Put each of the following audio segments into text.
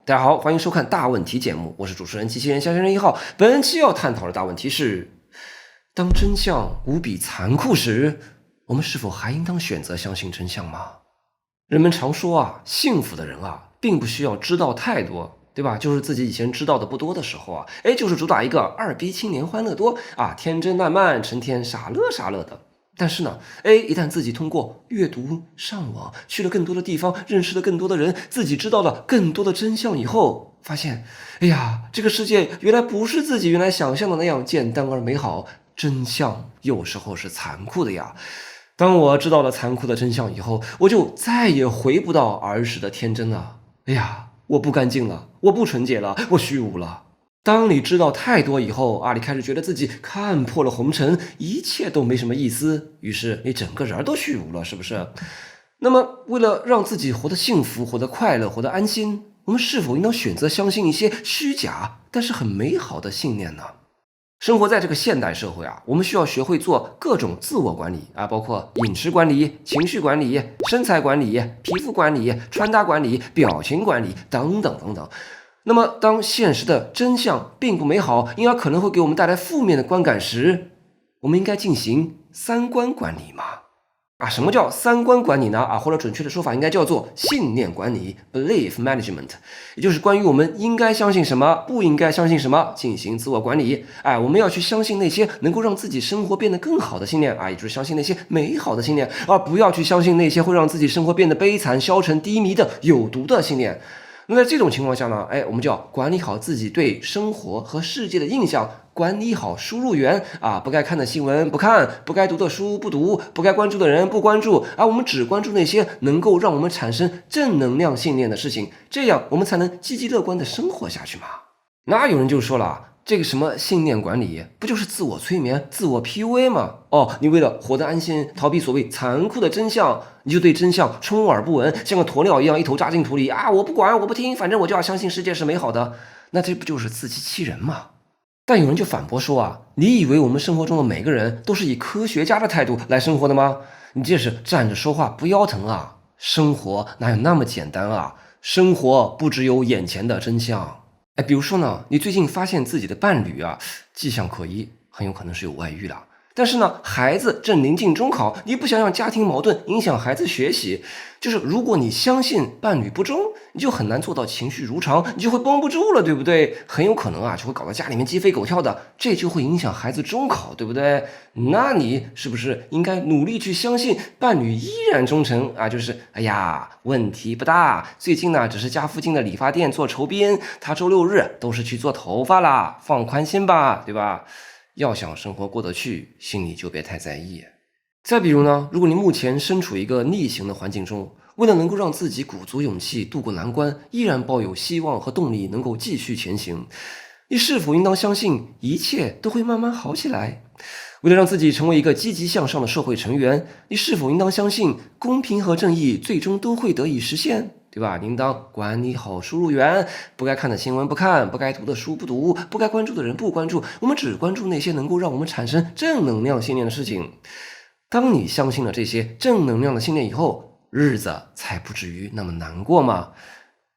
大家好，欢迎收看大问题节目，我是主持人机器人下先生1号。本期要探讨的大问题是：当真相无比残酷时，我们是否还应当选择相信真相吗？人们常说啊，幸福的人啊，并不需要知道太多，对吧？就是自己以前知道的不多的时候啊，就是主打一个二逼青年欢乐多啊，天真烂漫，成天傻乐傻乐的。但是呢，一旦自己通过阅读、上网，去了更多的地方，认识了更多的人，自己知道了更多的真相以后，发现，这个世界原来不是自己原来想象的那样简单而美好，真相有时候是残酷的呀。当我知道了残酷的真相以后，我就再也回不到儿时的天真了。我不干净了，我不纯洁了，我虚无了。当你知道太多以后啊，你开始觉得自己看破了红尘，一切都没什么意思，于是你整个人都虚无了，是不是？那么为了让自己活得幸福，活得快乐，活得安心，我们是否应当选择相信一些虚假但是很美好的信念呢？生活在这个现代社会啊，我们需要学会做各种自我管理啊，包括饮食管理、情绪管理、身材管理、皮肤管理、穿搭管理、表情管理等等等等。那么当现实的真相并不美好，因而可能会给我们带来负面的观感时，我们应该进行三观管理吗？什么叫三观管理呢？或者准确的说法应该叫做信念管理 （belief management）， 也就是关于我们应该相信什么，不应该相信什么进行自我管理。我们要去相信那些能够让自己生活变得更好的信念也就是相信那些美好的信念，而不要去相信那些会让自己生活变得悲惨、消沉、低迷的有毒的信念。那在这种情况下呢，我们就要管理好自己对生活和世界的印象，管理好输入源不该看的新闻不看，不该读的书不读，不该关注的人不关注，我们只关注那些能够让我们产生正能量信念的事情，这样我们才能积极乐观的生活下去嘛。那有人就说了，这个什么信念管理不就是自我催眠、自我 PUA 吗？你为了活得安心，逃避所谓残酷的真相，你就对真相充耳不闻，像个鸵鸟一样一头扎进土里我不管我不听，反正我就要相信世界是美好的，那这不就是自欺欺人吗？但有人就反驳说你以为我们生活中的每个人都是以科学家的态度来生活的吗？你这是站着说话不腰疼啊！生活哪有那么简单啊？生活不只有眼前的真相。比如说呢，你最近发现自己的伴侣迹象可疑，很有可能是有外遇了。但是呢，孩子正临近中考，你不想让家庭矛盾影响孩子学习，就是如果你相信伴侣不忠，你就很难做到情绪如常，你就会绷不住了，对不对？很有可能就会搞到家里面鸡飞狗跳的，这就会影响孩子中考，对不对？那你是不是应该努力去相信伴侣依然忠诚就是问题不大，最近呢只是家附近的理发店做酬宾，他周六日都是去做头发啦，放宽心吧，对吧？要想生活过得去，心里就别太在意。再比如呢，如果你目前身处一个逆行的环境中，为了能够让自己鼓足勇气度过难关，依然抱有希望和动力能够继续前行，你是否应当相信一切都会慢慢好起来？为了让自己成为一个积极向上的社会成员，你是否应当相信公平和正义最终都会得以实现？对吧？应当管理好输入源，不该看的新闻不看，不该读的书不读，不该关注的人不关注，我们只关注那些能够让我们产生正能量信念的事情。当你相信了这些正能量的信念以后，日子才不至于那么难过嘛。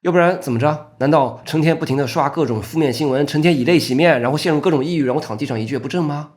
要不然怎么着？难道成天不停地刷各种负面新闻，成天以泪洗面，然后陷入各种抑郁，然后躺地上一蹶不振吗？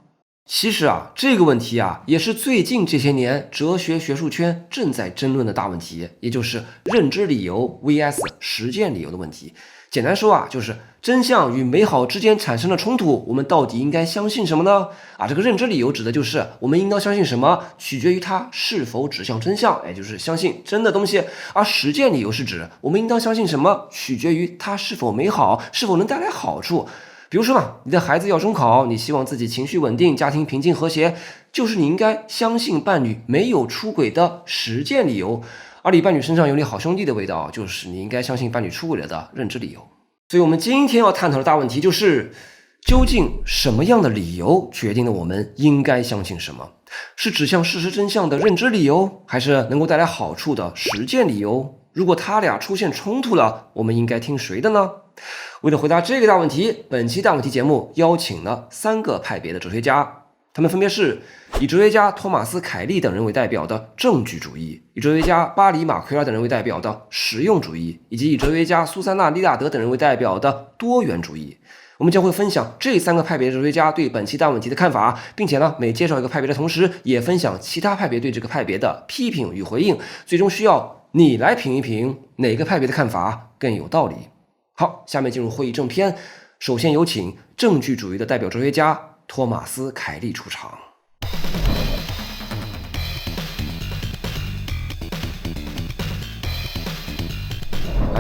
其实这个问题也是最近这些年哲学学术圈正在争论的大问题，也就是认知理由 vs 实践理由的问题。简单说就是真相与美好之间产生了冲突，我们到底应该相信什么呢？这个认知理由指的就是我们应当相信什么，取决于它是否指向真相，也就是相信真的东西。而实践理由是指我们应当相信什么，取决于它是否美好，是否能带来好处。比如说呢，你的孩子要中考，你希望自己情绪稳定，家庭平静和谐，就是你应该相信伴侣没有出轨的实践理由。而你伴侣身上有你好兄弟的味道，就是你应该相信伴侣出轨了的认知理由。所以我们今天要探讨的大问题就是，究竟什么样的理由决定了我们应该相信什么？是指向事实真相的认知理由，还是能够带来好处的实践理由？如果他俩出现冲突了，我们应该听谁的呢？为了回答这个大问题，本期大问题节目邀请了3个派别的哲学家。他们分别是以哲学家托马斯·凯利等人为代表的证据主义，以哲学家巴里·马奎尔等人为代表的实用主义，以及以哲学家苏珊娜·利纳德等人为代表的多元主义。我们将会分享这3个派别哲学家对本期大问题的看法，并且呢，每介绍一个派别的同时，也分享其他派别对这个派别的批评与回应，最终需要你来评一评哪个派别的看法更有道理。好，下面进入会议正片，首先有请证据主义的代表哲学家托马斯·凯利出场。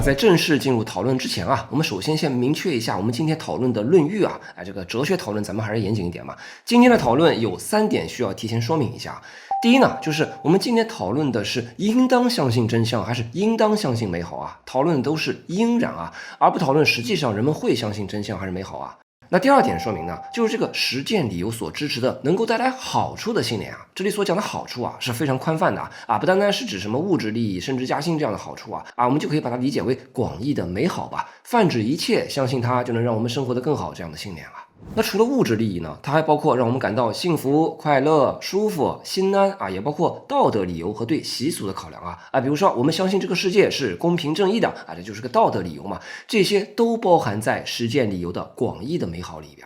在正式进入讨论之前啊，我们首先明确一下我们今天讨论的论域啊，这个哲学讨论咱们还是严谨一点嘛。今天的讨论有3点需要提前说明一下。第一呢，就是我们今天讨论的是应当相信真相还是应当相信美好啊，讨论的都是应然啊，而不讨论实际上人们会相信真相还是美好啊。那第2点说明呢，就是这个实践理由所支持的能够带来好处的信念啊，这里所讲的好处啊是非常宽泛的啊，不单单是指什么物质利益、升职加薪这样的好处啊，我们就可以把它理解为广义的美好吧，泛指一切相信它就能让我们生活得更好这样的信念啊。那除了物质利益呢，它还包括让我们感到幸福、快乐、舒服、心安啊，也包括道德理由和对习俗的考量啊，比如说我们相信这个世界是公平正义的啊，这就是个道德理由嘛，这些都包含在实践理由的广义的美好里边。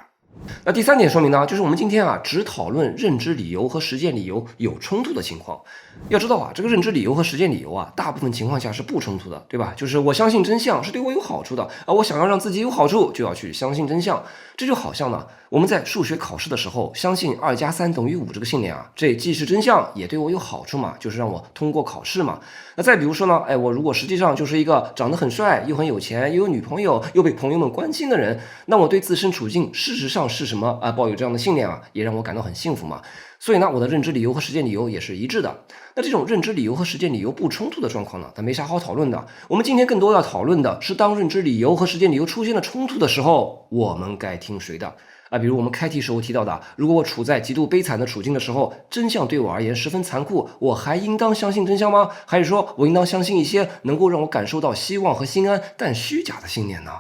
那第3点说明呢，就是我们今天只讨论认知理由和实践理由有冲突的情况。要知道这个认知理由和实践理由大部分情况下是不冲突的，对吧？就是我相信真相是对我有好处的我想要让自己有好处，就要去相信真相。这就好像呢，我们在数学考试的时候相信2+3等于5这个信念这既是真相，也对我有好处嘛，就是让我通过考试嘛。那再比如说呢，我如果实际上就是一个长得很帅，又很有钱，又有女朋友，又被朋友们关心的人，那我对自身处境事实上是什么抱有这样的信念也让我感到很幸福嘛。所以呢，我的认知理由和实践理由也是一致的。那这种认知理由和实践理由不冲突的状况呢，它没啥好讨论的。我们今天更多要讨论的是，当认知理由和实践理由出现了冲突的时候，我们该听谁的比如我们开题时候提到的，如果我处在极度悲惨的处境的时候，真相对我而言十分残酷，我还应当相信真相吗？还是说我应当相信一些能够让我感受到希望和心安但虚假的信念呢？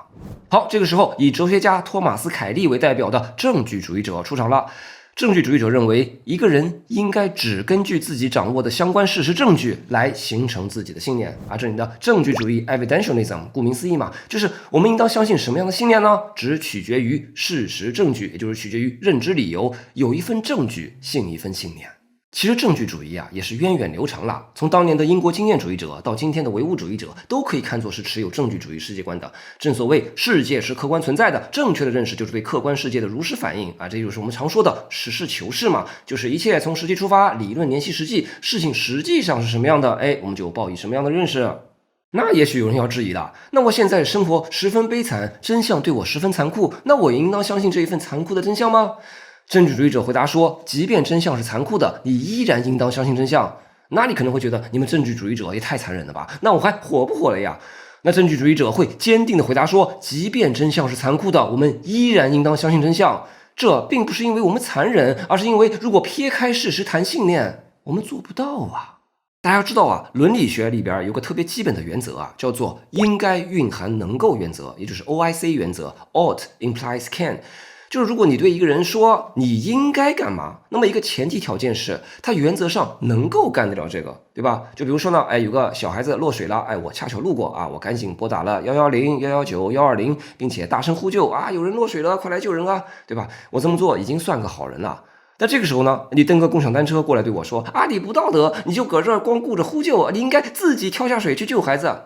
好，这个时候以哲学家托马斯·凯利为代表的证据主义者出场了。证据主义者认为，一个人应该只根据自己掌握的相关事实证据来形成自己的信念这里的证据主义 evidentialism 顾名思义嘛，就是我们应当相信什么样的信念呢？只取决于事实证据，也就是取决于认知理由，有一份证据信一份信念。其实证据主义也是源远流长了，从当年的英国经验主义者到今天的唯物主义者，都可以看作是持有证据主义世界观的。正所谓世界是客观存在的，正确的认识就是对客观世界的如实反应这就是我们常说的实事求是嘛，就是一切从实际出发，理论联系实际，事情实际上是什么样的我们就抱以什么样的认识。那也许有人要质疑了，那我现在生活十分悲惨，真相对我十分残酷，那我也应当相信这一份残酷的真相吗？证据主义者回答说，即便真相是残酷的，你依然应当相信真相。那你可能会觉得，你们证据主义者也太残忍了吧，那我还活不活了呀？那证据主义者会坚定地回答说，即便真相是残酷的，我们依然应当相信真相。这并不是因为我们残忍，而是因为如果撇开事实谈信念，我们做不到大家要知道伦理学里边有个特别基本的原则叫做应该蕴含能够原则，也就是 OIC 原则 ought implies can。就是如果你对一个人说你应该干嘛，那么一个前提条件是他原则上能够干得了这个，对吧？就比如说呢，有个小孩子落水了，我恰巧路过我赶紧拨打了110、119、120，并且大声呼救有人落水了，快来救人对吧？我这么做已经算个好人了。但这个时候呢，你蹬个共享单车过来对我说你不道德，你就搁这儿光顾着呼救，你应该自己跳下水去救孩子。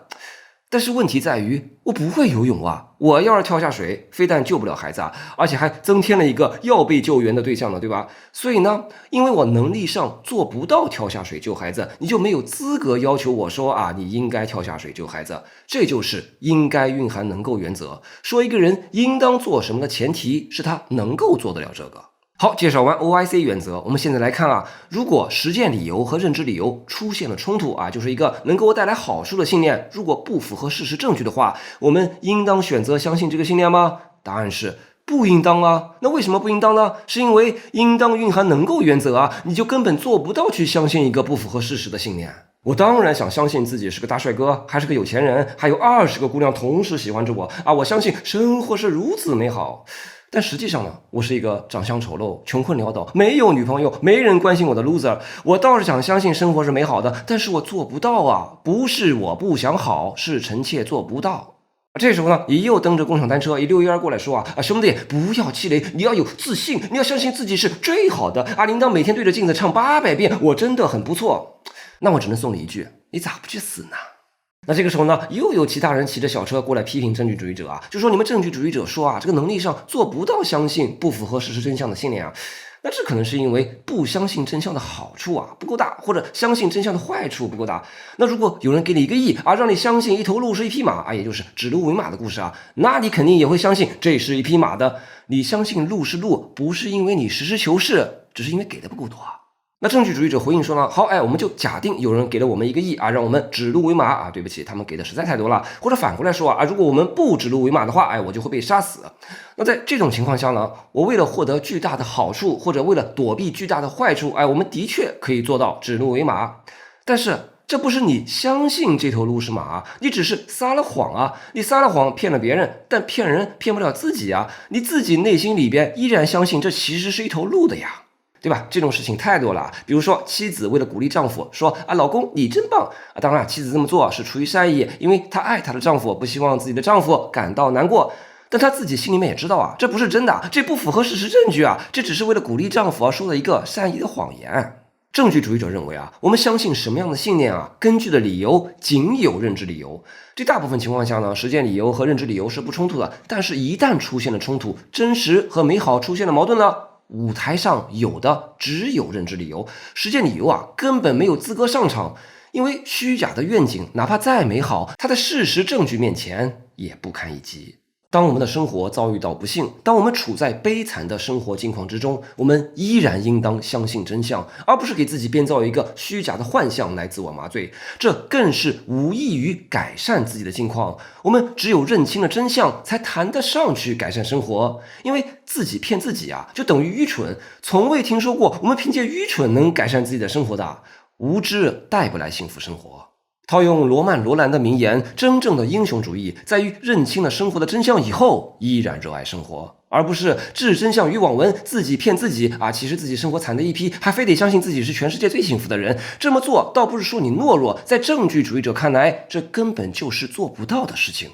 但是问题在于，我不会游泳我要是跳下水，非但救不了孩子而且还增添了一个要被救援的对象了，对吧？所以呢，因为我能力上做不到跳下水救孩子，你就没有资格要求我说你应该跳下水救孩子。这就是应该蕴含能够原则，说一个人应当做什么的前提是他能够做得了这个。好，介绍完 OIC 原则，我们现在来看如果实践理由和认知理由出现了冲突就是一个能给我带来好处的信念，如果不符合事实证据的话，我们应当选择相信这个信念吗？答案是不应当那为什么不应当呢？是因为应当蕴含能够原则你就根本做不到去相信一个不符合事实的信念。我当然想相信自己是个大帅哥，还是个有钱人，还有20个姑娘同时喜欢着我我相信生活是如此美好。但实际上呢，我是一个长相丑陋、穷困潦倒、没有女朋友、没人关心我的 loser。我倒是想相信生活是美好的，但是我做不到啊！不是我不想好，是臣妾做不到。这时候呢，乙又蹬着共享单车一溜烟过来说兄弟，不要气馁，你要有自信，你要相信自己是最好的啊！铃铛每天对着镜子唱800遍，我真的很不错。那我只能送你一句，你咋不去死呢？那这个时候呢，又有其他人骑着小车过来批评证据主义者就说你们证据主义者说这个能力上做不到相信不符合事实真相的信念那这可能是因为不相信真相的好处不够大，或者相信真相的坏处不够大。那如果有人给你1个亿让你相信一头鹿是一匹马也就是指鹿为马的故事那你肯定也会相信这是一匹马的。你相信鹿是鹿，不是因为你实事求是，只是因为给的不够多那证据主义者回应说呢，好，我们就假定有人给了我们1个亿让我们指鹿为马对不起，他们给的实在太多了。或者反过来说如果我们不指鹿为马的话，我就会被杀死。那在这种情况下呢，我为了获得巨大的好处，或者为了躲避巨大的坏处，我们的确可以做到指鹿为马。但是这不是你相信这头鹿是马你只是撒了谎你撒了谎骗了别人，但骗人骗不了自己你自己内心里边依然相信这其实是一头鹿的呀。对吧？这种事情太多了比如说妻子为了鼓励丈夫说老公你真棒当然妻子这么做是出于善意，因为她爱她的丈夫，不希望自己的丈夫感到难过。但她自己心里面也知道这不是真的，这不符合事实证据这只是为了鼓励丈夫说了一个善意的谎言。证据主义者认为我们相信什么样的信念根据的理由仅有认知理由。这大部分情况下呢，实践理由和认知理由是不冲突的，但是一旦出现了冲突，真实和美好出现了矛盾呢，舞台上有的只有认知理由，实践理由根本没有资格上场，因为虚假的愿景哪怕再美好，它的事实证据面前也不堪一击。当我们的生活遭遇到不幸，当我们处在悲惨的生活境况之中，我们依然应当相信真相，而不是给自己编造一个虚假的幻象来自我麻醉，这更是无益于改善自己的境况。我们只有认清了真相，才谈得上去改善生活，因为自己骗自己就等于愚蠢，从未听说过我们凭借愚蠢能改善自己的生活的，无知带不来幸福生活。套用罗曼·罗兰的名言，真正的英雄主义在于认清了生活的真相以后依然热爱生活，而不是置真相于网文，自己骗自己其实自己生活惨的一批，还非得相信自己是全世界最幸福的人。这么做倒不是说你懦弱，在证据主义者看来，这根本就是做不到的事情。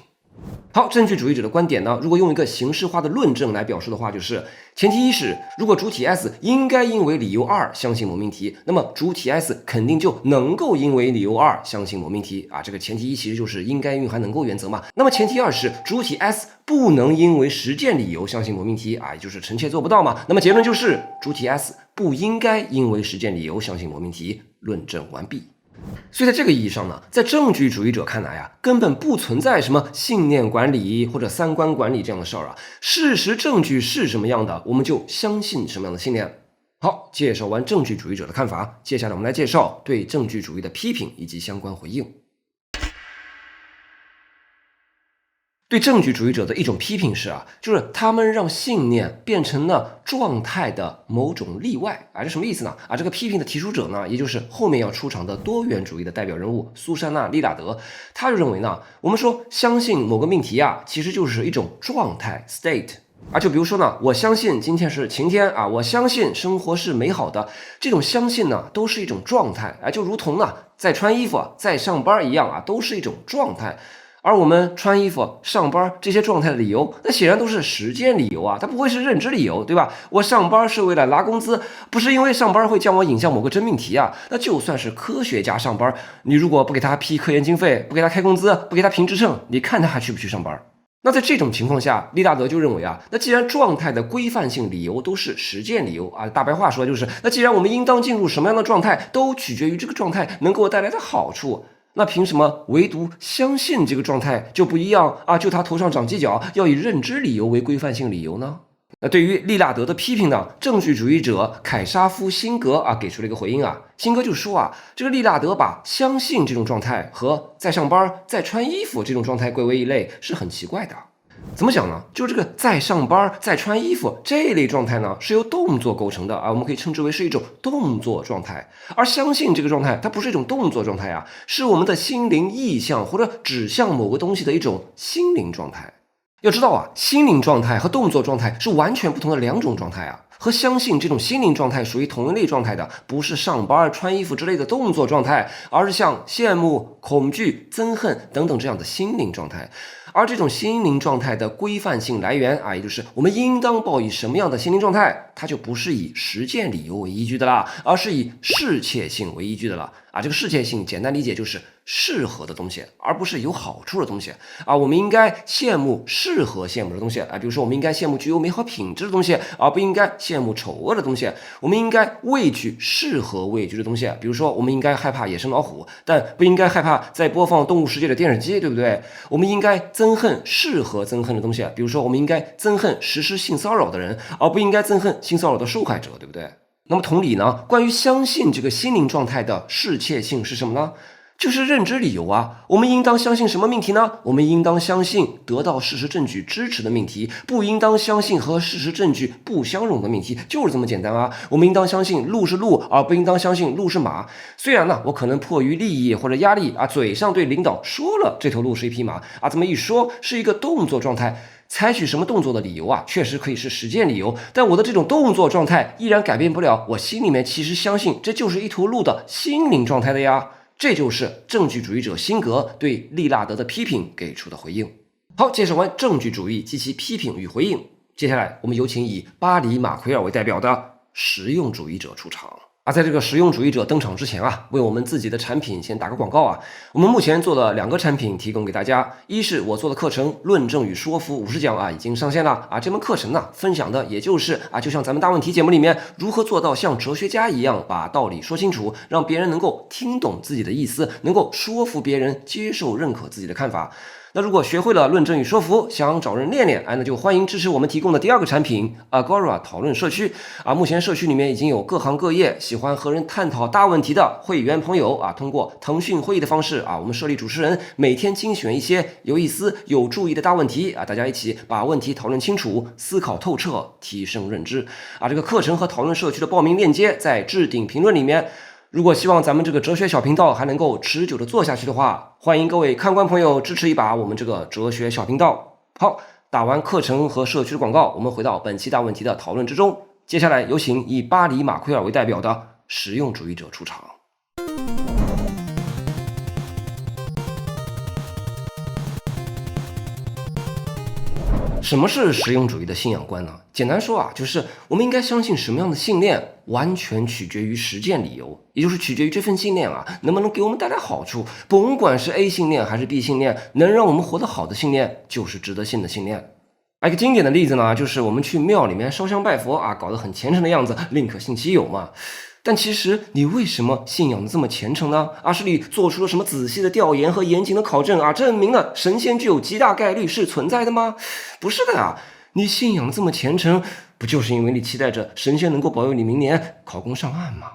好，证据主义者的观点呢，如果用一个形式化的论证来表述的话，就是前提一是，如果主体 S 应该因为理由2相信某命题，那么主体 S 肯定就能够因为理由2相信某命题这个前提一其实就是应该蕴含能够原则嘛。那么前提2是主体 S 不能因为实践理由相信某命题也就是臣妾做不到嘛。那么结论就是主体 S 不应该因为实践理由相信某命题，论证完毕。所以在这个意义上呢，在证据主义者看来根本不存在什么信念管理或者三观管理这样的事儿事实证据是什么样的，我们就相信什么样的信念。好，介绍完证据主义者的看法，接下来我们来介绍对证据主义的批评以及相关回应。对证据主义者的一种批评是就是他们让信念变成了状态的某种例外这什么意思呢？这个批评的提出者呢，也就是后面要出场的多元主义的代表人物苏珊娜·利拉德，他就认为呢，我们说相信某个命题其实就是一种状态 state就比如说呢，我相信今天是晴天我相信生活是美好的，这种相信呢都是一种状态就如同呢在穿衣服在上班一样都是一种状态。而我们穿衣服上班这些状态的理由，那显然都是实践理由它不会是认知理由，对吧？我上班是为了拿工资，不是因为上班会将我引向某个真命题那就算是科学家上班，你如果不给他批科研经费，不给他开工资，不给他评职称，你看他还去不去上班？那在这种情况下，利拉德就认为那既然状态的规范性理由都是实践理由大白话说就是，那既然我们应当进入什么样的状态，都取决于这个状态能给我带来的好处，那凭什么唯独相信这个状态就不一样就他头上长犄角，要以认知理由为规范性理由呢？那对于利拉德的批评呢，证据主义者凯沙夫辛格给出了一个回应辛格就说这个利拉德把相信这种状态和在上班在穿衣服这种状态归为一类是很奇怪的。怎么讲呢？就这个在上班在穿衣服这类状态呢，是由动作构成的我们可以称之为是一种动作状态。而相信这个状态它不是一种动作状态是我们的心灵意向或者指向某个东西的一种心灵状态。要知道啊，心灵状态和动作状态是完全不同的两种状态啊。和相信这种心灵状态属于同一类状态的，不是上班、穿衣服之类的动作状态，而是像羡慕、恐惧、憎恨等等这样的心灵状态。而这种心灵状态的规范性来源啊，也就是我们应当抱以什么样的心灵状态，它就不是以实践理由为依据的啦，而是以适切性为依据的了啊。这个适切性简单理解就是适合的东西，而不是有好处的东西啊。我们应该羡慕适合羡慕的东西啊，比如说我们应该羡慕具有美好品质的东西，而不应该羡慕丑恶的东西。我们应该畏惧适合畏惧的东西，比如说我们应该害怕野生老虎，但不应该害怕在播放动物世界的电视机，对不对？我们应该憎恨适合憎恨的东西，比如说我们应该憎恨实施性骚扰的人，而不应该憎恨性骚扰的受害者，对不对？那么同理呢，关于相信这个心灵状态的适切性是什么呢？就是认知理由啊。我们应当相信什么命题呢？我们应当相信得到事实证据支持的命题，不应当相信和事实证据不相容的命题，就是这么简单啊。我们应当相信鹿是鹿，而不应当相信鹿是马。虽然呢，我可能迫于利益或者压力啊，嘴上对领导说了这头鹿是一匹马啊，这么一说是一个动作状态。采取什么动作的理由啊，确实可以是实践理由，但我的这种动作状态依然改变不了我心里面其实相信这就是一头鹿的心灵状态的呀。这就是证据主义者辛格对利纳德的批评给出的回应。好，介绍完证据主义及其批评与回应，接下来我们有请以巴黎马奎尔为代表的实用主义者出场。在这个实用主义者登场之前啊，为我们自己的产品先打个广告啊。我们目前做了2个产品提供给大家，一是我做的课程《论证与说服50讲》啊，已经上线了啊。这门课程呢，分享的也就是就像咱们大问题节目里面如何做到像哲学家一样把道理说清楚，让别人能够听懂自己的意思，能够说服别人接受认可自己的看法。那如果学会了论证与说服，想找人练练，那就欢迎支持我们提供的第2个产品 Agora 讨论社区啊。目前社区里面已经有各行各业喜欢和人探讨大问题的会员朋友啊，通过腾讯会议的方式啊，我们设立主持人，每天精选一些有意思、有注意的大问题啊，大家一起把问题讨论清楚，思考透彻，提升认知啊。这个课程和讨论社区的报名链接在置顶评论里面。如果希望咱们这个哲学小频道还能够持久的做下去的话，欢迎各位看官朋友支持一把我们这个哲学小频道。好，打完课程和社区的广告，我们回到本期大问题的讨论之中。接下来有请以巴黎马奎尔为代表的实用主义者出场。什么是实用主义的信仰观呢？简单说啊，就是我们应该相信什么样的信念，完全取决于实践理由，也就是取决于这份信念啊，能不能给我们带来好处。甭管是 A 信念还是 B 信念，能让我们活得好的信念，就是值得信的信念。一个经典的例子呢，就是我们去庙里面烧香拜佛啊，搞得很虔诚的样子，宁可信其有嘛。但其实你为什么信仰的这么虔诚呢？是你做出了什么仔细的调研和严谨的考证啊，证明了神仙具有极大概率是存在的吗？不是的啊，你信仰的这么虔诚，不就是因为你期待着神仙能够保佑你明年考公上岸吗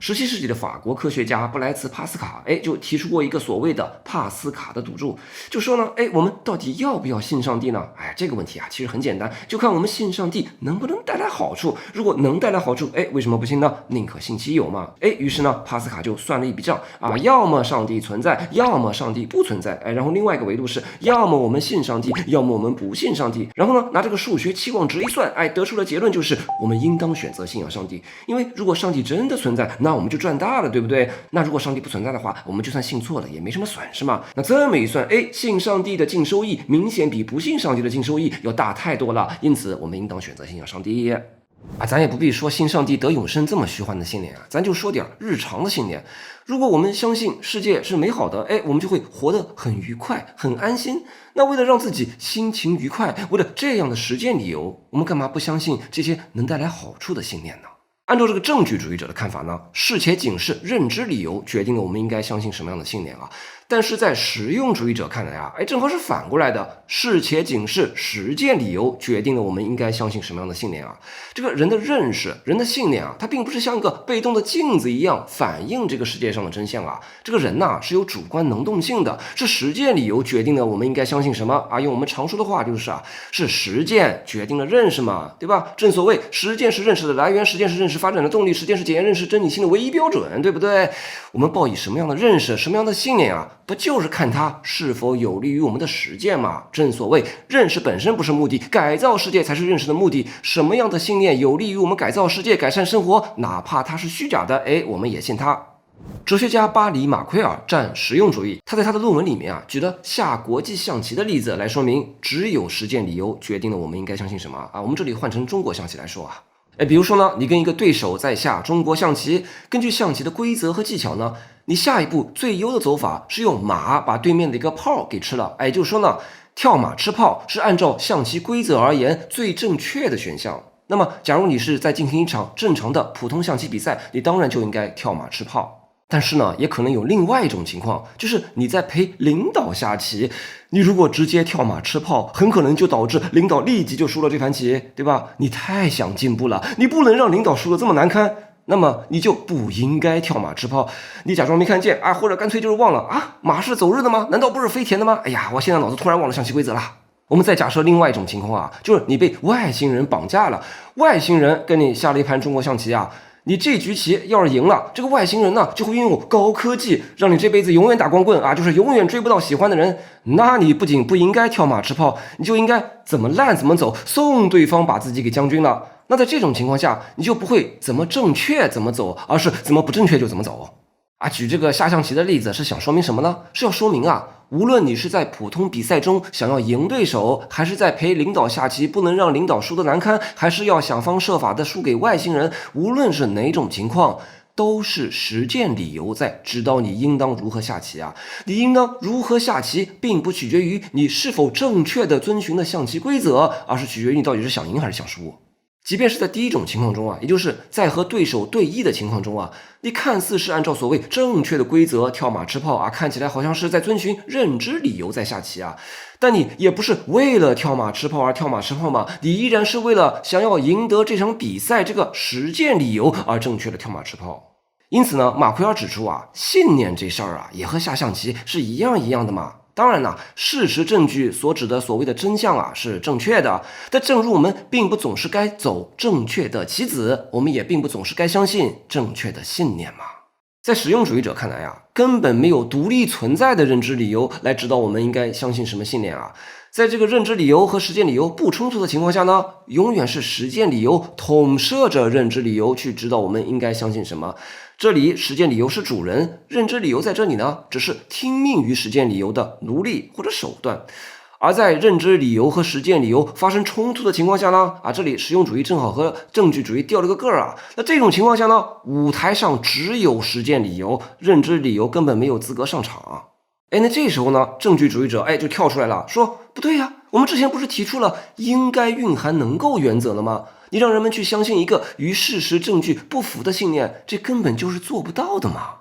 ？17世纪的法国科学家布莱茨·帕斯卡，就提出过一个所谓的帕斯卡的赌注，就说呢，我们到底要不要信上帝呢？这个问题啊，其实很简单，就看我们信上帝能不能带来好处。如果能带来好处，为什么不信呢？宁可信其有嘛。于是呢，帕斯卡就算了一笔账啊，要么上帝存在，要么上帝不存在。然后另外一个维度是，要么我们信上帝，要么我们不信上帝。然后呢，拿这个数学期望值一算，得出了结论就是我们应当选择信仰上帝，因为如果上帝真的存在，那我们就赚大了，对不对？那如果上帝不存在的话，我们就算信错了也没什么损失嘛。那这么一算，信上帝的净收益明显比不信上帝的净收益要大太多了，因此我们应当选择信仰上帝。咱也不必说信上帝得永生这么虚幻的信念啊，咱就说点日常的信念。如果我们相信世界是美好的，我们就会活得很愉快，很安心。那为了让自己心情愉快，为了这样的实践理由，我们干嘛不相信这些能带来好处的信念呢？按照这个证据主义者的看法呢，事且警示认知理由决定了我们应该相信什么样的信念啊。但是在实用主义者看来啊，正好是反过来的，事且警示实践理由决定了我们应该相信什么样的信念啊。这个人的认识，人的信念啊，它并不是像一个被动的镜子一样反映这个世界上的真相啊。这个人呐，是有主观能动性的，是实践理由决定了我们应该相信什么啊。用我们常说的话就是是实践决定了认识嘛，对吧？正所谓实践是认识的来源，实践是认识发展的动力，实践是检验认识真理性的唯一标准，对不对？我们抱以什么样的认识，什么样的信念啊，不就是看它是否有利于我们的实践吗？正所谓认识本身不是目的，改造世界才是认识的目的。什么样的信念有利于我们改造世界、改善生活，哪怕它是虚假的，我们也信它。哲学家巴里·马奎尔占实用主义，他在他的论文里面举了下国际象棋的例子来说明，只有实践理由决定了我们应该相信什么我们这里换成中国象棋来说比如说呢，你跟一个对手在下中国象棋，根据象棋的规则和技巧呢，你下一步最优的走法是用马把对面的一个炮给吃了。也就是说呢，跳马吃炮是按照象棋规则而言最正确的选项。那么，假如你是在进行一场正常的普通象棋比赛，你当然就应该跳马吃炮。但是呢，也可能有另外一种情况，就是你在陪领导下棋，你如果直接跳马吃炮，很可能就导致领导立即就输了这盘棋，对吧？你太想进步了，你不能让领导输得这么难堪，那么你就不应该跳马吃炮，你假装没看见或者干脆就是忘了马是走日的吗？难道不是飞田的吗？我现在脑子突然忘了象棋规则了。我们再假设另外一种情况就是你被外星人绑架了，外星人跟你下了一盘中国象棋你这局棋要是赢了，这个外星人呢就会拥有高科技，让你这辈子永远打光棍就是永远追不到喜欢的人。那你不仅不应该跳马吃炮，你就应该怎么烂怎么走，送对方把自己给将军了。那在这种情况下，你就不会怎么正确怎么走，而是怎么不正确就怎么走举这个下象棋的例子是想说明什么呢？是要说明无论你是在普通比赛中想要赢对手，还是在陪领导下棋不能让领导输得难堪，还是要想方设法的输给外星人，无论是哪种情况，都是实践理由在指导你应当如何下棋你应当如何下棋，并不取决于你是否正确的遵循了象棋规则，而是取决于你到底是想赢还是想输。即便是在第一种情况中也就是在和对手对弈的情况中你看似是按照所谓正确的规则跳马吃炮看起来好像是在遵循认知理由在下棋但你也不是为了跳马吃炮而跳马吃炮嘛，你依然是为了想要赢得这场比赛这个实践理由而正确的跳马吃炮。因此呢，马奎尔指出信念这事儿也和下象棋是一样的嘛。当然事实证据所指的所谓的真相是正确的，但正如我们并不总是该走正确的棋子，我们也并不总是该相信正确的信念嘛。在实用主义者看来根本没有独立存在的认知理由来指导我们应该相信什么信念在这个认知理由和实践理由不冲突的情况下呢，永远是实践理由统摄着认知理由去指导我们应该相信什么。这里实践理由是主人，认知理由在这里呢只是听命于实践理由的奴隶或者手段。而在认知理由和实践理由发生冲突的情况下呢这里实用主义正好和证据主义掉了个个儿那这种情况下呢，舞台上只有实践理由，认知理由根本没有资格上场那这时候呢，证据主义者就跳出来了，说不对我们之前不是提出了应该蕴含能够原则了吗？你让人们去相信一个与事实证据不符的信念，这根本就是做不到的嘛。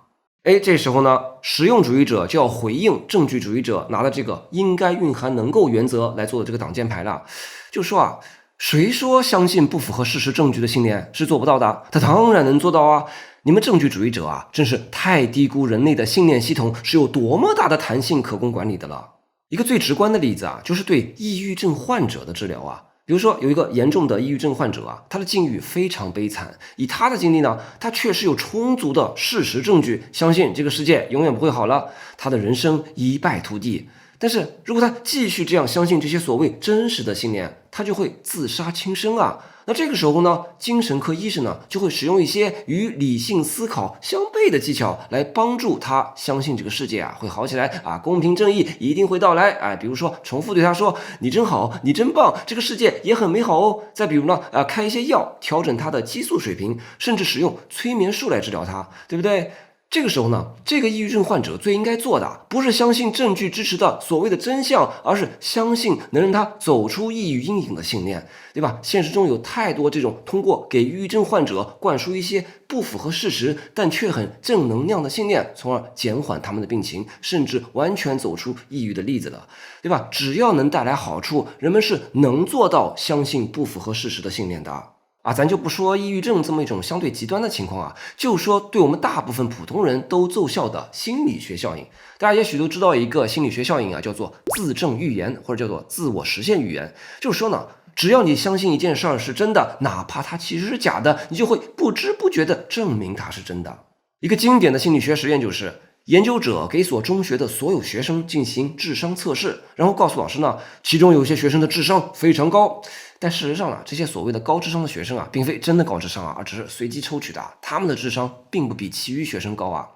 这时候呢，实用主义者就要回应证据主义者拿了这个应该蕴含能够原则来做的这个挡箭牌了，就说谁说相信不符合事实证据的信念是做不到的？他当然能做到你们证据主义者真是太低估人类的信念系统是有多么大的弹性可供管理的了。一个最直观的例子就是对抑郁症患者的治疗比如说有一个严重的抑郁症患者他的境遇非常悲惨，以他的经历呢，他确实有充足的事实证据相信这个世界永远不会好了，他的人生一败涂地。但是如果他继续这样相信这些所谓真实的信念，他就会自杀轻生那这个时候呢，精神科医生呢就会使用一些与理性思考相悖的技巧来帮助他相信这个世界会好起来公平正义一定会到来比如说重复对他说你真好，你真棒，这个世界也很美好哦。再比如呢开一些药调整他的激素水平，甚至使用催眠术来治疗他，对不对？这个时候呢，这个抑郁症患者最应该做的不是相信证据支持的所谓的真相，而是相信能让他走出抑郁阴影的信念，对吧？现实中有太多这种通过给抑郁症患者灌输一些不符合事实但却很正能量的信念，从而减缓他们的病情，甚至完全走出抑郁的例子了，对吧？只要能带来好处，人们是能做到相信不符合事实的信念的咱就不说抑郁症这么一种相对极端的情况就说对我们大部分普通人都奏效的心理学效应。大家也许都知道一个心理学效应叫做自证预言，或者叫做自我实现预言。就是说呢，只要你相信一件事儿是真的，哪怕它其实是假的，你就会不知不觉地证明它是真的。一个经典的心理学实验就是，研究者给所中学的所有学生进行智商测试，然后告诉老师呢，其中有些学生的智商非常高。但事实上这些所谓的高智商的学生并非真的高智商而只是随机抽取的，他们的智商并不比其余学生高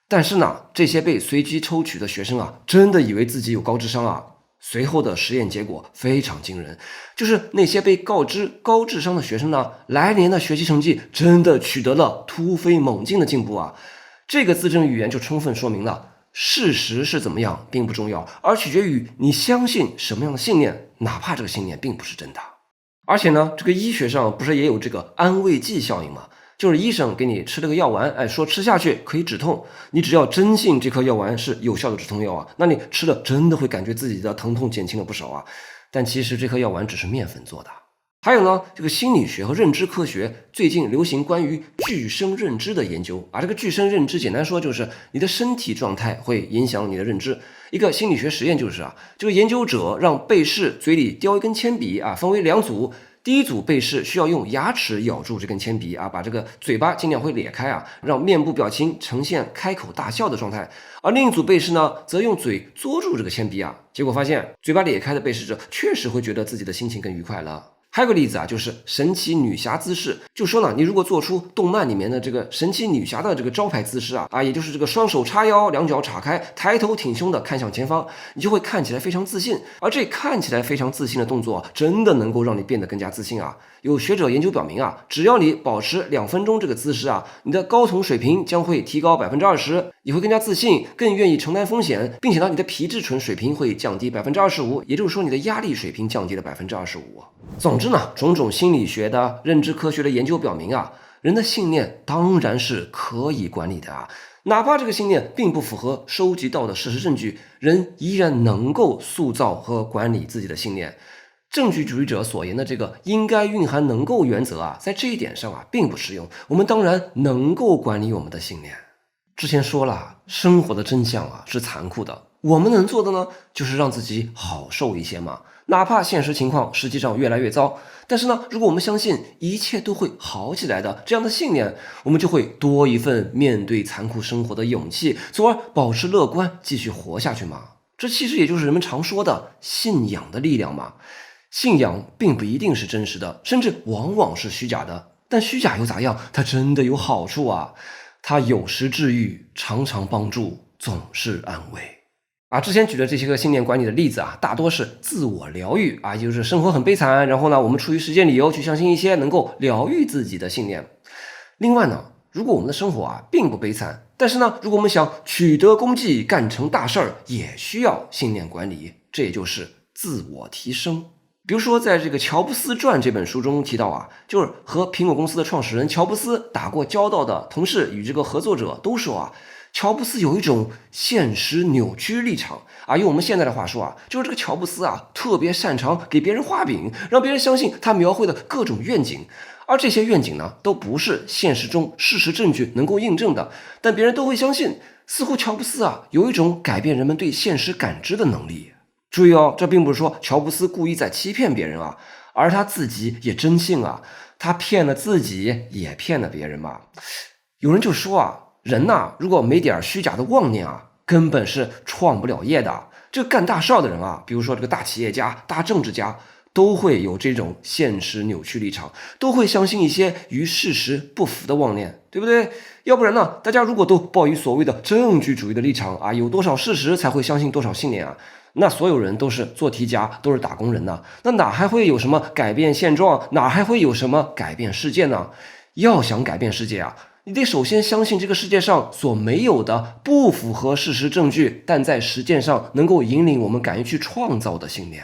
但是呢，这些被随机抽取的学生真的以为自己有高智商随后的实验结果非常惊人，就是那些被告知高智商的学生呢，来年的学习成绩真的取得了突飞猛进的进步这个自证预言就充分说明了，事实是怎么样并不重要，而取决于你相信什么样的信念，哪怕这个信念并不是真的。而且呢，这个医学上不是也有这个安慰剂效应吗？就是医生给你吃了个药丸，说吃下去可以止痛，你只要真信这颗药丸是有效的止痛药那你吃了真的会感觉自己的疼痛减轻了不少但其实这颗药丸只是面粉做的。还有呢，这个心理学和认知科学最近流行关于具身认知的研究这个具身认知简单说就是你的身体状态会影响你的认知。一个心理学实验就是这个研究者让被试嘴里叼一根铅笔分为2组。第一组被试需要用牙齿咬住这根铅笔把这个嘴巴尽量会咧开让面部表情呈现开口大笑的状态。而另一组被试呢，则用嘴嘬住这个铅笔结果发现嘴巴咧开的被试者确实会觉得自己的心情更愉快了。还有个例子就是神奇女侠姿势，就说呢，你如果做出动漫里面的这个神奇女侠的这个招牌姿势也就是这个双手叉腰，两脚岔开，抬头挺胸的看向前方，你就会看起来非常自信。而这看起来非常自信的动作真的能够让你变得更加自信有学者研究表明只要你保持2分钟这个姿势你的高统水平将会提高20%，你会更加自信，更愿意承担风险，并且呢，你的皮质醇水平会降低25%，也就是说你的压力水平降低了25%。总之呢，种种心理学的、认知科学的研究表明人的信念当然是可以管理的哪怕这个信念并不符合收集到的事实证据，人依然能够塑造和管理自己的信念。证据主义者所言的这个应该蕴含能够原则在这一点上并不适用。我们当然能够管理我们的信念。之前说了，生活的真相是残酷的，我们能做的呢，就是让自己好受一些嘛。哪怕现实情况实际上越来越糟，但是呢，如果我们相信一切都会好起来的这样的信念，我们就会多一份面对残酷生活的勇气，从而保持乐观，继续活下去嘛。这其实也就是人们常说的信仰的力量嘛。信仰并不一定是真实的，甚至往往是虚假的，但虚假又咋样？它真的有好处它有时治愈，常常帮助，总是安慰之前举的这些个信念管理的例子大多是自我疗愈也就是生活很悲惨，然后呢，我们出于实践理由去相信一些能够疗愈自己的信念。另外呢，如果我们的生活并不悲惨，但是呢，如果我们想取得功绩，干成大事儿，也需要信念管理，这也就是自我提升。比如说在这个乔布斯传这本书中提到就是和苹果公司的创始人乔布斯打过交道的同事与这个合作者都说乔布斯有一种现实扭曲立场用我们现在的话说就是这个乔布斯特别擅长给别人画饼，让别人相信他描绘的各种愿景，而这些愿景呢，都不是现实中事实证据能够印证的，但别人都会相信，似乎乔布斯有一种改变人们对现实感知的能力。注意这并不是说乔布斯故意在欺骗别人而他自己也真信他骗了自己，也骗了别人嘛。有人就说人如果没点虚假的妄念根本是创不了业的。这干大事的人比如说这个大企业家、大政治家，都会有这种现实扭曲立场，都会相信一些与事实不符的妄念，对不对？要不然呢，大家如果都抱以所谓的证据主义的立场有多少事实才会相信多少信念那所有人都是做题家，都是打工人呢，那哪还会有什么改变现状，哪还会有什么改变世界呢？要想改变世界你得首先相信这个世界上所没有的不符合事实证据，但在实践上能够引领我们敢于去创造的信念。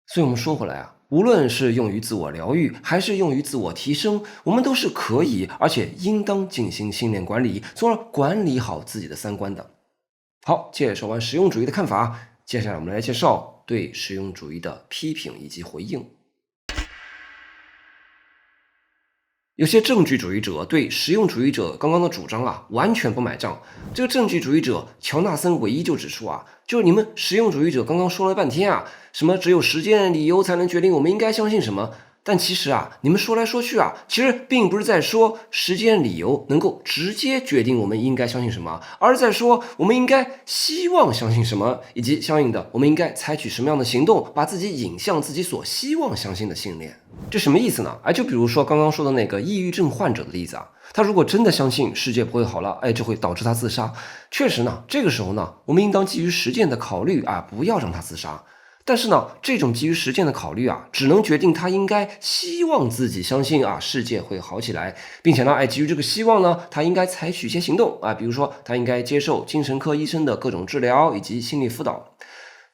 所以我们说回来无论是用于自我疗愈还是用于自我提升，我们都是可以而且应当进行信念管理，从而管理好自己的三观的。好，介绍完实用主义的看法，接下来我们来介绍对实用主义的批评以及回应。有些证据主义者对实用主义者刚刚的主张完全不买账。这个证据主义者乔纳森唯一就指出就是你们实用主义者刚刚说了半天什么只有实践理由才能决定我们应该相信什么，但其实啊，你们说来说去啊，其实并不是在说时间理由能够直接决定我们应该相信什么，而是在说我们应该希望相信什么，以及相应的我们应该采取什么样的行动，把自己引向自己所希望相信的信念。这什么意思呢？就比如说刚刚说的那个抑郁症患者的例子啊，他如果真的相信世界不会好了，就会导致他自杀。确实呢，这个时候呢，我们应当基于实践的考虑啊，不要让他自杀。但是呢，这种基于实践的考虑啊，只能决定他应该希望自己相信啊，世界会好起来，并且呢，基于这个希望呢，他应该采取一些行动啊，比如说他应该接受精神科医生的各种治疗以及心理辅导。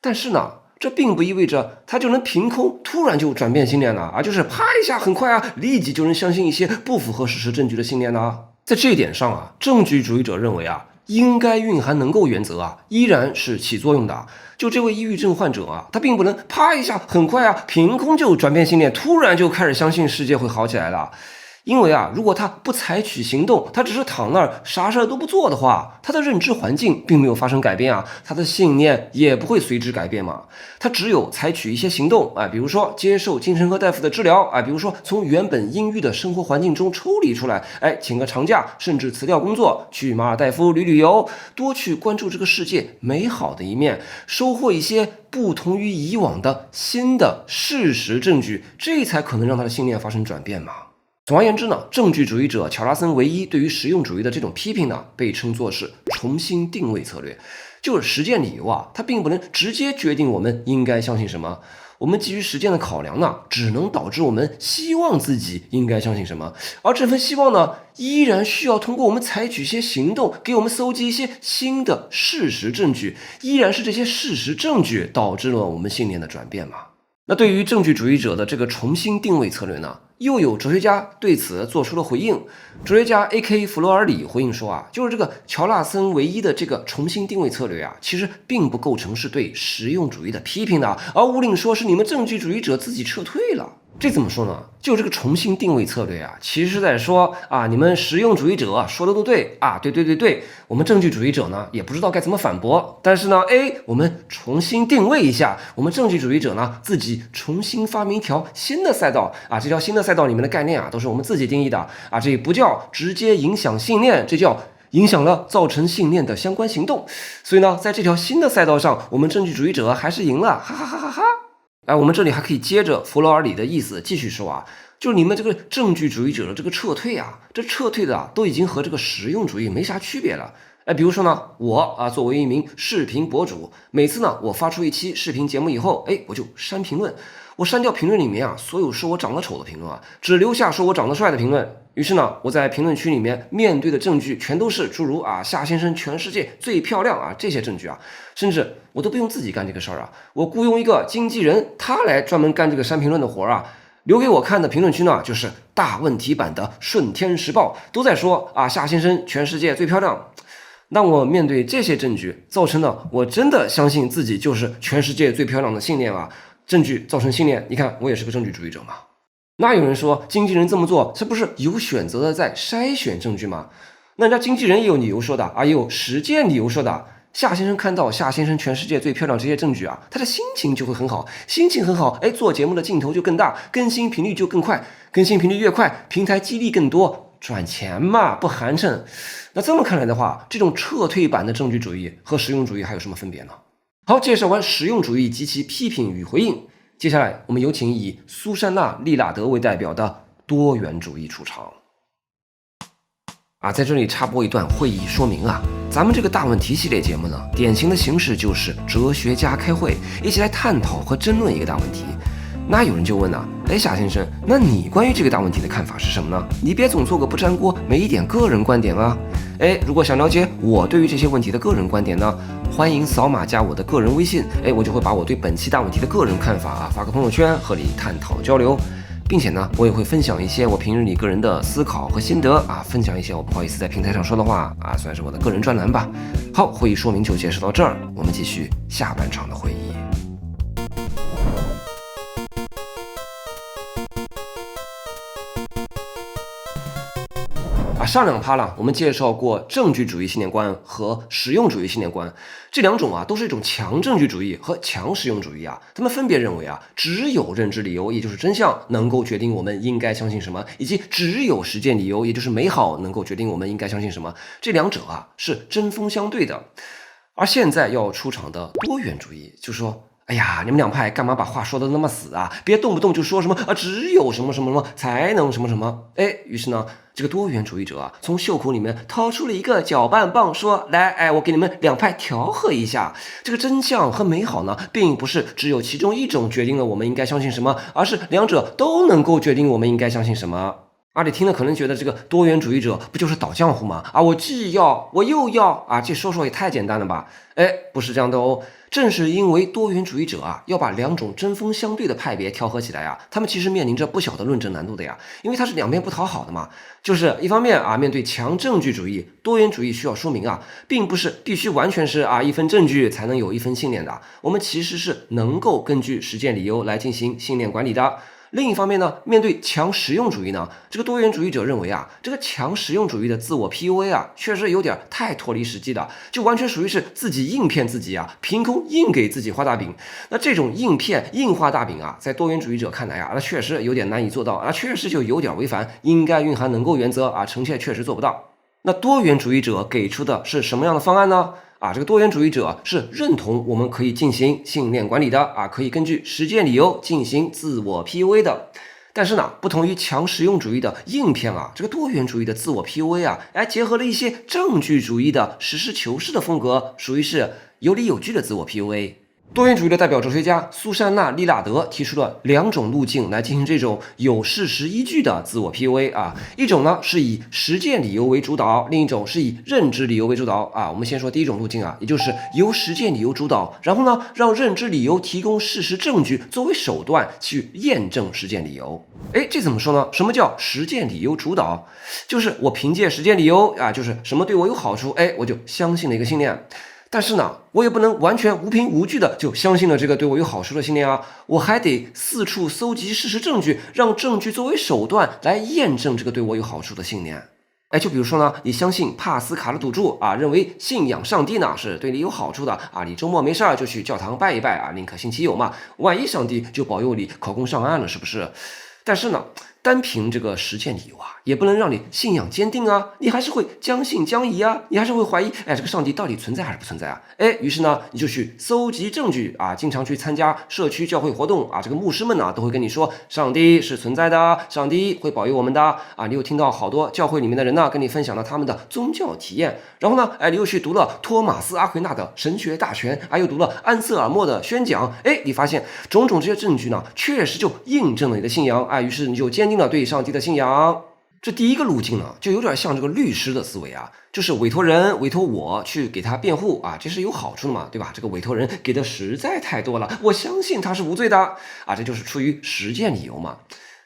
但是呢，这并不意味着他就能凭空突然就转变信念了啊，就是啪一下很快啊，立即就能相信一些不符合事实证据的信念呢。在这一点上啊，证据主义者认为啊，应该蕴含能够原则啊，依然是起作用的。就这位抑郁症患者啊，他并不能啪一下很快啊，凭空就转变信念，突然就开始相信世界会好起来了。因为啊，如果他不采取行动，他只是躺那儿啥事儿都不做的话，他的认知环境并没有发生改变啊，他的信念也不会随之改变嘛。他只有采取一些行动啊，比如说接受精神科大夫的治疗啊，比如说从原本阴郁的生活环境中抽离出来，请个长假，甚至辞掉工作，去马尔代夫旅游，多去关注这个世界美好的一面，收获一些不同于以往的新的事实证据，这才可能让他的信念发生转变嘛。总而言之呢，证据主义者乔拉森维伊对于实用主义的这种批评呢，被称作是重新定位策略。就是实践理由啊，它并不能直接决定我们应该相信什么。我们基于实践的考量呢，只能导致我们希望自己应该相信什么，而这份希望呢，依然需要通过我们采取一些行动，给我们搜集一些新的事实证据，依然是这些事实证据导致了我们信念的转变嘛。那对于证据主义者的这个重新定位策略呢，又有哲学家对此做出了回应。哲学家 A.K. 弗罗尔里回应说啊，就是这个乔纳森唯一的这个重新定位策略啊，其实并不构成是对实用主义的批评的，而无令说是你们证据主义者自己撤退了。这怎么说呢？就这个重新定位策略啊，其实是在说啊，你们实用主义者说的都对啊，对，我们证据主义者呢也不知道该怎么反驳，但是呢，我们重新定位一下，我们证据主义者呢自己重新发明一条新的赛道啊，这条新的赛道里面的概念啊都是我们自己定义的啊，这不叫直接影响信念，这叫影响了造成信念的相关行动。所以呢，在这条新的赛道上，我们证据主义者还是赢了，哈哈哈哈哈。我们这里还可以接着弗罗尔里的意思继续说啊，就是你们这个证据主义者的这个撤退啊，这撤退的啊都已经和这个实用主义没啥区别了。比如说呢，我作为一名视频博主，每次呢我发出一期视频节目以后，我就删评论，我删掉评论里面啊所有说我长得丑的评论啊，只留下说我长得帅的评论。于是呢，我在评论区里面面对的证据全都是诸如啊夏先生全世界最漂亮啊这些证据啊，甚至我都不用自己干这个事儿啊，我雇佣一个经纪人，他来专门干这个删评论的活啊。留给我看的评论区呢，就是大问题版的《顺天时报》，都在说啊夏先生全世界最漂亮。当我面对这些证据，造成了我真的相信自己就是全世界最漂亮的信念啊。证据造成信念，你看我也是个证据主义者嘛。那有人说经纪人这么做，这不是有选择的在筛选证据吗？那人家经纪人也有理由说的啊，也有实践理由说的。夏先生看到夏先生全世界最漂亮这些证据啊，他的心情就会很好，心情很好，做节目的劲头就更大，更新频率就更快，更新频率越快，平台激励更多，赚钱嘛，不寒碜。那这么看来的话，这种撤退版的证据主义和实用主义还有什么分别呢？好，介绍完实用主义及其批评与回应，接下来我们有请以苏珊娜·利拉德为代表的多元主义出场。在这里插播一段会议说明啊，咱们这个大问题系列节目呢，典型的形式就是哲学家开会，一起来探讨和争论一个大问题。那有人就问夏先生，那你关于这个大问题的看法是什么呢？你别总做个不粘锅，没一点个人观点啊。如果想了解我对于这些问题的个人观点呢，欢迎扫码加我的个人微信，我就会把我对本期大问题的个人看法发个朋友圈和你探讨交流，并且呢，我也会分享一些我平日里个人的思考和心得分享一些我不好意思在平台上说的话算是我的个人专栏吧。好，会议说明就介绍到这儿，我们继续下半场的会议。上两趴了，我们介绍过证据主义信念观和实用主义信念观，这两种啊都是一种强证据主义和强实用主义啊。他们分别认为啊，只有认知理由，也就是真相，能够决定我们应该相信什么，以及只有实践理由，也就是美好，能够决定我们应该相信什么。这两者啊是针锋相对的。而现在要出场的多元主义，就说。哎呀，你们两派干嘛把话说的那么死啊？别动不动就说什么啊，只有什么什么什么才能什么什么。哎，于是呢，这个多元主义者啊，从袖口里面掏出了一个搅拌棒，说：“来，哎，我给你们两派调和一下。这个真相和美好呢，并不是只有其中一种决定了我们应该相信什么，而是两者都能够决定我们应该相信什么。”阿里听了可能觉得这个多元主义者不就是倒浆糊吗？啊，我既要我又要啊，这说也太简单了吧？哎，不是这样的哦。正是因为多元主义者啊，要把两种针锋相对的派别调和起来啊，他们其实面临着不小的论证难度的呀，因为它是两边不讨好的嘛。就是一方面啊，面对强证据主义，多元主义需要说明啊，并不是必须完全是啊一份证据才能有一份信念的，我们其实是能够根据实践理由来进行信念管理的。另一方面呢，面对强实用主义呢，这个多元主义者认为啊，这个强实用主义的自我 PUA 啊，确实有点太脱离实际了，就完全属于是自己硬骗自己啊，凭空硬给自己画大饼。那这种硬骗硬画大饼啊，在多元主义者看来啊，那确实有点难以做到啊，确实就有点违反应该蕴含能够原则啊，臣妾确实做不到。那多元主义者给出的是什么样的方案呢？啊，这个多元主义者是认同我们可以进行信念管理的啊，可以根据实践理由进行自我 PUA 的。但是呢，不同于强实用主义的硬骗啊，这个多元主义的自我 PUA 啊，结合了一些证据主义的实事求是的风格，属于是有理有据的自我 PUA。多元主义的代表哲学家苏珊娜·利纳德提出了两种路径来进行这种有事实依据的自我 PUA 啊，一种呢是以实践理由为主导，另一种是以认知理由为主导啊。我们先说第一种路径啊，也就是由实践理由主导，然后呢让认知理由提供事实证据作为手段去验证实践理由。哎，这怎么说呢？什么叫实践理由主导？就是我凭借实践理由啊，就是什么对我有好处，哎，我就相信了一个信念。但是呢，我也不能完全无凭无据的就相信了这个对我有好处的信念啊，我还得四处搜集事实证据，让证据作为手段来验证这个对我有好处的信念。哎，就比如说呢，你相信帕斯卡的赌注啊，认为信仰上帝呢是对你有好处的啊，你周末没事就去教堂拜一拜啊，宁可信其有嘛，万一上帝就保佑你考公上岸了，是不是？但是呢，单凭这个实践理由啊，也不能让你信仰坚定啊，你还是会将信将疑啊，你还是会怀疑，哎，这个上帝到底存在还是不存在啊？哎，于是呢，你就去搜集证据啊，经常去参加社区教会活动啊，这个牧师们呢都会跟你说，上帝是存在的，上帝会保佑我们的啊。你又听到好多教会里面的人呢跟你分享了他们的宗教体验，然后呢，哎，你又去读了托马斯·阿奎那的神学大全啊，又读了安瑟尔莫的宣讲，哎，你发现种种这些证据呢，确实就印证了你的信仰啊，于是你就坚定了对上帝的信仰。这第一个路径呢，就有点像这个律师的思维啊，就是委托人委托我去给他辩护啊，这是有好处的嘛，对吧？这个委托人给的实在太多了，我相信他是无罪的啊，这就是出于实践理由嘛。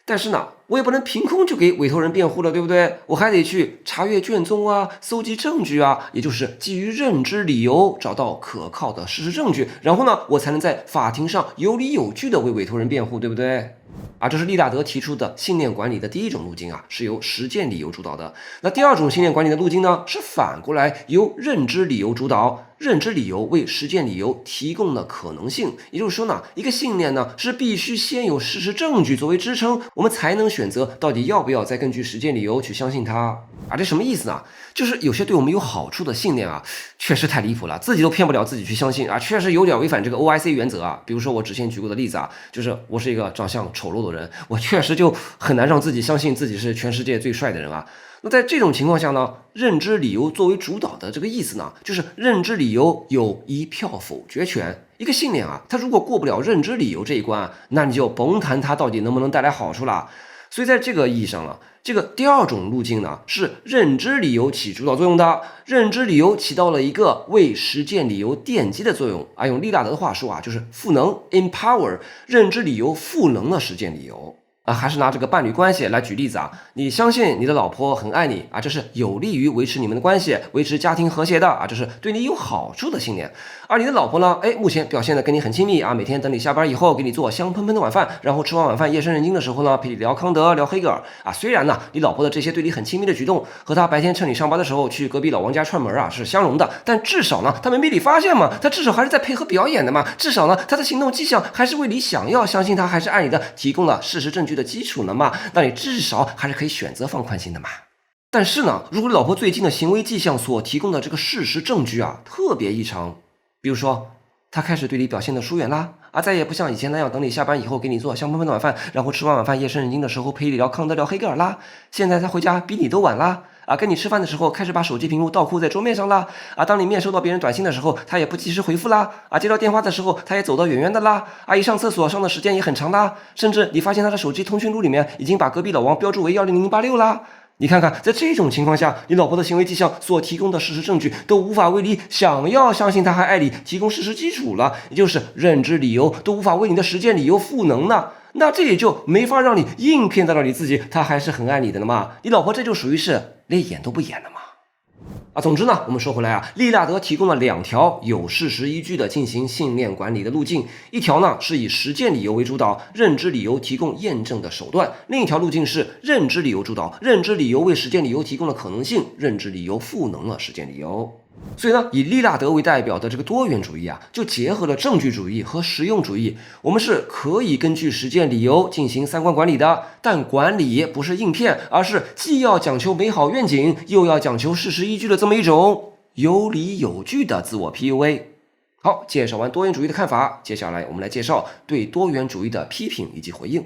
但是呢，我也不能凭空就给委托人辩护了，对不对？我还得去查阅卷宗啊，搜集证据啊，也就是基于认知理由找到可靠的事实证据，然后呢，我才能在法庭上有理有据的为委托人辩护，对不对？啊，这是利纳德提出的信念管理的第一种路径啊，是由实践理由主导的。那第二种信念管理的路径呢，是反过来由认知理由主导。认知理由为实践理由提供了可能性，也就是说呢，一个信念呢是必须先有事实证据作为支撑，我们才能选择到底要不要再根据实践理由去相信它啊。这什么意思呢？就是有些对我们有好处的信念啊，确实太离谱了，自己都骗不了自己去相信啊，确实有点违反这个 OIC 原则啊。比如说我之前举过的例子啊，就是我是一个长相丑陋的人，我确实就很难让自己相信自己是全世界最帅的人啊。那在这种情况下呢，认知理由作为主导的这个意思呢，就是认知理由有一票否决权。一个信念啊，它如果过不了认知理由这一关，那你就甭谈它到底能不能带来好处了。所以在这个意义上呢，这个第二种路径呢，是认知理由起主导作用的，认知理由起到了一个为实践理由奠基的作用啊。用利纳德的话说啊，就是赋能 empower， 认知理由赋能了实践理由。还是拿这个伴侣关系来举例子啊，你相信你的老婆很爱你啊，这是有利于维持你们的关系，维持家庭和谐的啊，这是对你有好处的信念。而你的老婆呢，目前表现的跟你很亲密啊，每天等你下班以后给你做香喷喷的晚饭，然后吃完晚饭夜深人静的时候呢，陪你聊康德聊黑格尔啊。虽然呢，你老婆的这些对你很亲密的举动和她白天趁你上班的时候去隔壁老王家串门啊是相容的，但至少呢，她没被你发现嘛，她至少还是在配合表演的嘛，至少呢，她的行动迹象还是为你想要相信她还是爱你的提供了事实证据的基础了嘛，那你至少还是可以选择放宽心的嘛。但是呢，如果你老婆最近的行为迹象所提供的这个事实证据啊特别异常，比如说她开始对你表现的疏远啦再也不像以前那样等你下班以后给你做香喷喷的晚饭，然后吃完晚饭夜深人静的时候陪你聊康德聊黑格尔啦，现在她回家比你都晚啦跟你吃饭的时候开始把手机屏幕倒扣在桌面上啦当你面收到别人短信的时候她也不及时回复啦接到电话的时候她也走得远远的啦一上厕所上的时间也很长啦，甚至你发现她的手机通讯录里面已经把隔壁老王标注为1000086啦。你看看，在这种情况下，你老婆的行为迹象所提供的事实证据都无法为你想要相信她还爱你提供事实基础了，也就是认知理由都无法为你的实践理由赋能了。那这也就没法让你硬骗到了你自己，她还是很爱你的了嘛？你老婆这就属于是连演都不演了嘛？总之呢，我们说回来利纳德提供了2条有事实依据的进行信念管理的路径，一条呢是以实践理由为主导，认知理由提供验证的手段；另一条路径是认知理由主导，认知理由为实践理由提供了可能性，认知理由赋能了实践理由。所以呢，以利纳德为代表的这个多元主义就结合了证据主义和实用主义。我们是可以根据实践理由进行三观管理的，但管理不是硬骗，而是既要讲求美好愿景，又要讲求事实依据的这么一种有理有据的自我 PUA。好，介绍完多元主义的看法，接下来我们来介绍对多元主义的批评以及回应。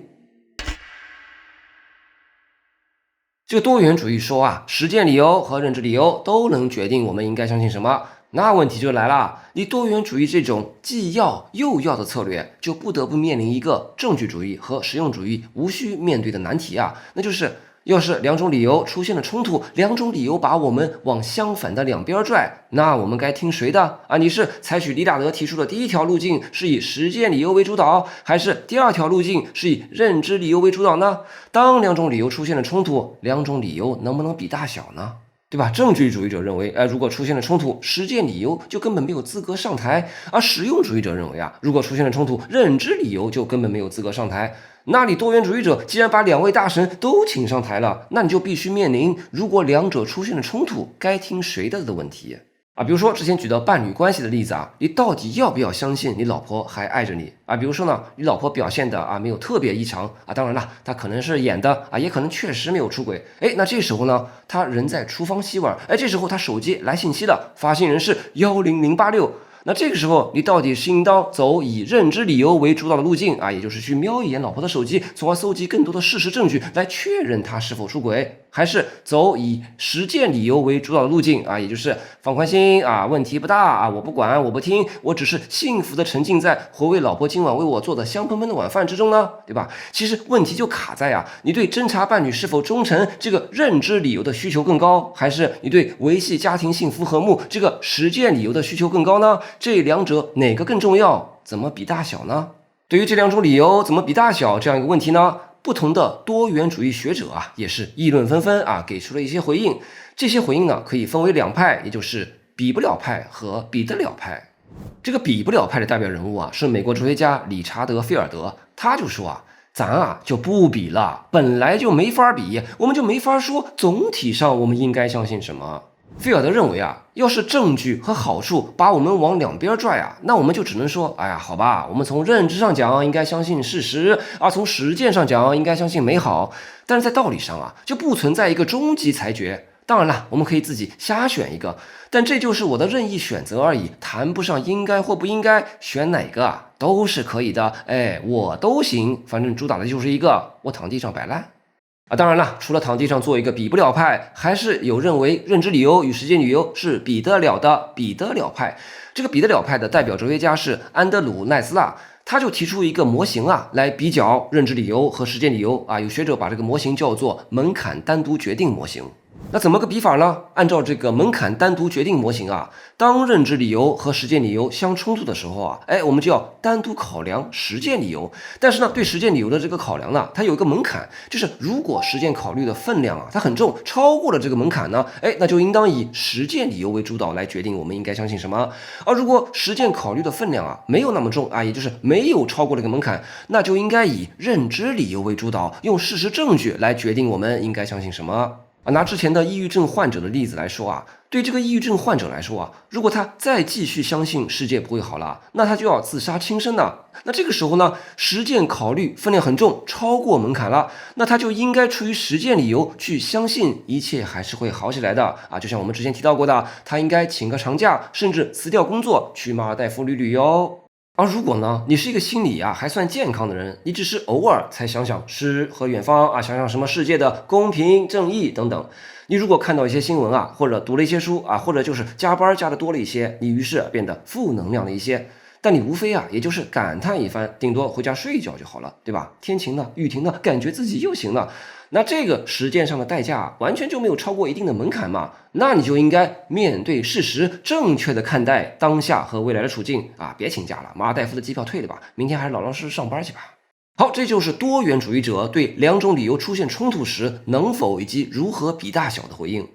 这个多元主义说实践理由和认知理由都能决定我们应该相信什么。那问题就来了，你多元主义这种既要又要的策略，就不得不面临一个证据主义和实用主义无需面对的难题那就是要是2种理由出现了冲突，2种理由把我们往相反的两边拽，那我们该听谁的你是采取利纳德提出的第一条路径，是以实践理由为主导，还是第二条路径是以认知理由为主导呢？当2种理由出现了冲突，2种理由能不能比大小呢？对吧？证据主义者认为如果出现了冲突，实践理由就根本没有资格上台，而实用主义者认为如果出现了冲突，认知理由就根本没有资格上台。那你多元主义者既然把2位大神都请上台了，那你就必须面临如果2者出现了冲突，该听谁的问题比如说之前举到伴侣关系的例子你到底要不要相信你老婆还爱着你比如说呢，你老婆表现的没有特别异常当然了，她可能是演的也可能确实没有出轨那这时候呢，她人在厨房洗碗这时候她手机来信息了，发信人是10086。那这个时候你到底是应当走以认知理由为主导的路径也就是去瞄一眼老婆的手机，从而搜集更多的事实证据来确认她是否出轨，还是走以实践理由为主导的路径也就是放宽心问题不大我不管我不听，我只是幸福的沉浸在回味老婆今晚为我做的香喷喷的晚饭之中呢，对吧？其实问题就卡在你对侦查伴侣是否忠诚这个认知理由的需求更高，还是你对维系家庭幸福和睦这个实践理由的需求更高呢？这2者哪个更重要？怎么比大小呢？对于这2种理由怎么比大小这样一个问题呢，不同的多元主义学者也是议论纷纷给出了一些回应。这些回应呢可以分为2派，也就是比不了派和比得了派。这个比不了派的代表人物是美国哲学家理查德·菲尔德，他就说咱就不比了，本来就没法比，我们就没法说总体上我们应该相信什么。菲尔德认为要是证据和好处把我们往两边拽那我们就只能说好吧，我们从认知上讲应该相信事实，而从实践上讲应该相信美好。但是在道理上就不存在一个终极裁决。当然了，我们可以自己瞎选一个，但这就是我的任意选择而已，谈不上应该或不应该，选哪个都是可以的。我都行，反正主打的就是一个我躺地上摆烂。当然了，除了躺地上做一个比不了派，还是有认为认知理由与实践理由是比得了的比得了派。这个比得了派的代表哲学家是安德鲁·奈斯纳，他就提出一个模型来比较认知理由和实践理由有学者把这个模型叫做门槛单独决定模型。那怎么个比法呢？按照这个门槛单独决定模型啊，当认知理由和实践理由相冲突的时候啊，我们就要单独考量实践理由。但是呢，对实践理由的这个考量呢，它有一个门槛，就是如果实践考虑的分量啊，它很重，超过了这个门槛呢，那就应当以实践理由为主导来决定我们应该相信什么。而如果实践考虑的分量啊没有那么重啊，也就是没有超过这个门槛，那就应该以认知理由为主导，用事实证据来决定我们应该相信什么。拿之前的抑郁症患者的例子来说啊，对这个抑郁症患者来说啊，如果他再继续相信世界不会好了，那他就要自杀轻生了。那这个时候呢，实践考虑分量很重，超过门槛了，那他就应该出于实践理由去相信一切还是会好起来的啊。就像我们之前提到过的，他应该请个长假，甚至辞掉工作，去马尔代夫旅游。而如果呢，你是一个心理还算健康的人，你只是偶尔才想想诗和远方想想什么世界的公平正义等等。你如果看到一些新闻或者读了一些书或者就是加班加的多了一些，你于是变得负能量了一些。但你无非也就是感叹一番，顶多回家睡一觉就好了，对吧？天晴了，雨停了，感觉自己又行了。那这个实践上的代价完全就没有超过一定的门槛嘛？那你就应该面对事实，正确的看待当下和未来的处境别请假了，马尔代夫的机票退了吧，明天还是老老实实上班去吧。好，这就是多元主义者对两种理由出现冲突时能否以及如何比大小的回应。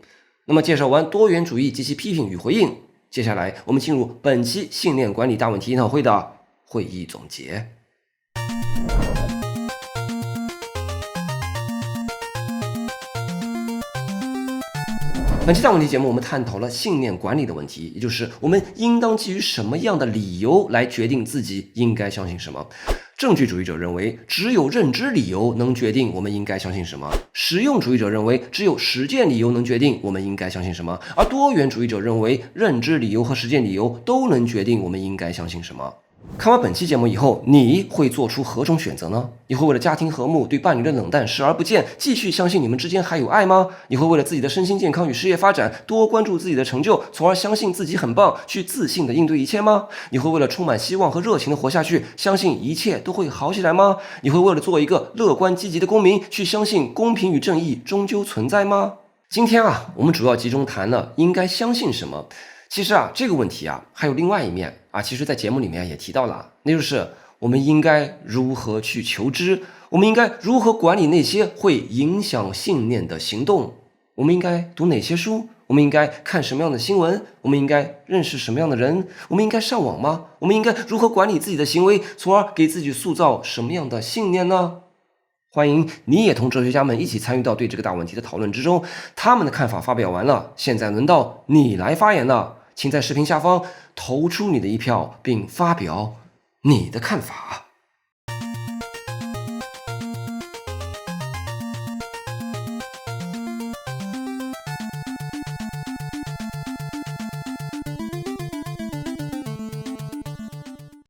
那么介绍完多元主义及其批评与回应，接下来我们进入本期信念管理大问题研讨会的会议总结。本期大问题节目，我们探讨了信念管理的问题，也就是我们应当基于什么样的理由来决定自己应该相信什么。证据主义者认为，只有认知理由能决定我们应该相信什么；实用主义者认为，只有实践理由能决定我们应该相信什么；而多元主义者认为，认知理由和实践理由都能决定我们应该相信什么。看完本期节目以后，你会做出何种选择呢？你会为了家庭和睦，对伴侣的冷淡视而不见，继续相信你们之间还有爱吗？你会为了自己的身心健康与事业发展，多关注自己的成就，从而相信自己很棒，去自信的应对一切吗？你会为了充满希望和热情的活下去，相信一切都会好起来吗？你会为了做一个乐观积极的公民，去相信公平与正义终究存在吗？今天我们主要集中谈了应该相信什么。其实这个问题还有另外一面其实在节目里面也提到了，那就是我们应该如何去求知，我们应该如何管理那些会影响信念的行动，我们应该读哪些书，我们应该看什么样的新闻，我们应该认识什么样的人，我们应该上网吗？我们应该如何管理自己的行为，从而给自己塑造什么样的信念呢？欢迎你也同哲学家们一起参与到对这个大问题的讨论之中，他们的看法发表完了，现在轮到你来发言了，请在视频下方投出你的一票，并发表你的看法。